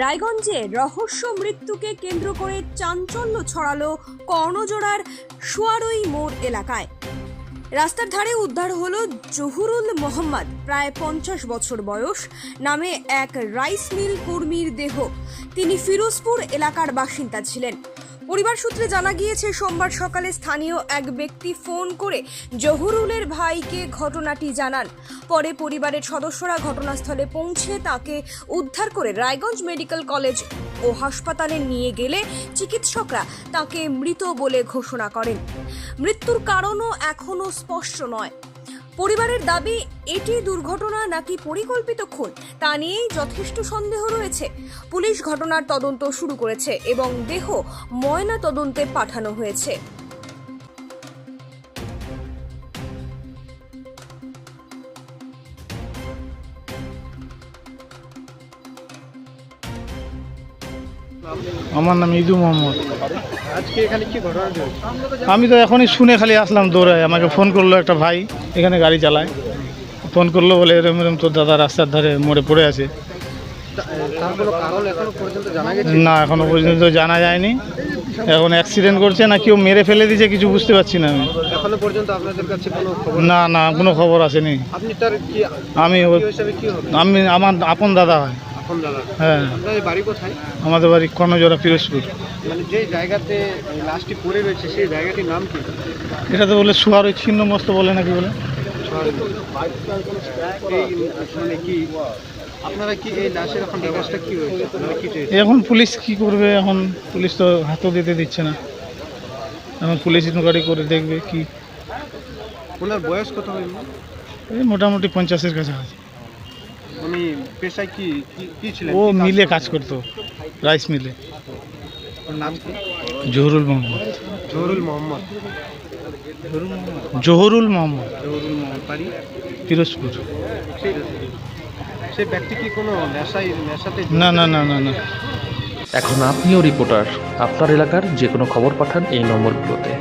রায়গঞ্জে রহস্য মৃত্যুকে কেন্দ্র করে চাঞ্চল্য ছড়ালো কর্ণজোড়ার সুয়ারই মোড় এলাকায়। রাস্তার ধারে উদ্ধার হলো জহুরুল মোহাম্মদ, প্রায় 50 বছর বয়স, নামে এক রাইস মিল কর্মীর দেহ। তিনি ফিরোজপুর এলাকার বাসিন্দা ছিলেন। পরিবার সূত্রে জানা গিয়েছে, সোমবার সকালে স্থানীয় এক ব্যক্তি ফোন করে জহুরুলের ভাইকে ঘটনাটি জানান। পরে পরিবারের সদস্যরা ঘটনাস্থলে পৌঁছে তাকে উদ্ধার করে রায়গঞ্জ মেডিকেল কলেজ ও হাসপাতালে নিয়ে গেলে চিকিৎসকরা তাকে মৃত বলে ঘোষণা করেন। মৃত্যুর কারণও এখনো স্পষ্ট নয়। পরিবারের দাবি, এটি দুর্ঘটনা নাকি পরিকল্পিত খুন তা নিয়েই যথেষ্ট সন্দেহ রয়েছে। পুলিশ ঘটনার তদন্ত শুরু করেছে এবং দেহ ময়না তদন্তে পাঠানো হয়েছে। আমার নাম ইদু মোহাম্মদ। আজকে এখানে কি ঘটনা হয়েছে? আমি তো এখনই শুনে খালি আসলাম দৌড়ায়। আমাকে ফোন করলো একটা ভাই, এখানে গাড়ি চালায়, ফোন করলো বলে এরম এরম তোর দাদা রাস্তার ধারে মরে পড়ে আছে। তার কোনো কারণ এখনো পর্যন্ত জানা গেছে? না, এখনো পর্যন্ত জানা যায়নি। এখন অ্যাক্সিডেন্ট করছে না কেউ মেরে ফেলে দিয়েছে, কিছু বুঝতে পারছি না আমি। এখনো পর্যন্ত আপনাদের কাছে কোনো খবর? না না, কোনো খবর আসেনি। আপনি তার কি আমি হিসাবে কি হবে? আমার আপন দাদা হয়। এখন দাদা, হ্যাঁ, আপনার বাড়ি কোথায়? আমাদের বাড়ি কর্ণজোড়া, ফিরোজপুর। মানে যে জায়গাতে লাশটি পড়ে রয়েছে সেই জায়গাটির নাম কি? এটা তো বলে সুয়ার ওই ছিন্ন মস্ত বলে নাকি বলে। এই মানে কি আপনারা কি এই লাশের এখন ব্যবস্থা কি হয়েছে? আপনারা কি চেয়েছেন? এখন পুলিশ কি করবে? এখন পুলিশ তো হাতও দিতে দিচ্ছে না। এখন পুলিশ ইনকোয়ারি করে দেখবে কি। ওনার বয়স কত হইল? এই মোটামুটি 50-এর কাছাকাছি। উনি পেশায় কি কি ছিলেন? ও কি কাজ মিলে করতেন? কাজ করতো, রাইস মিলে। ওর নাম কি? জহুরুল মোহাম্মদ। জহুরুল মোহাম্মদ। জহুরুল মোহাম্মদ, জহুরুল মোহাম্মদ বাড়ি ফিরোজপুর। সেই ব্যক্তি কি কোনো নেশাতে? না না না না না। এখন আপনিও রিপোর্টার, আপনার এলাকার যে কোনো খবর পাঠান এই নম্বরগুলোতে।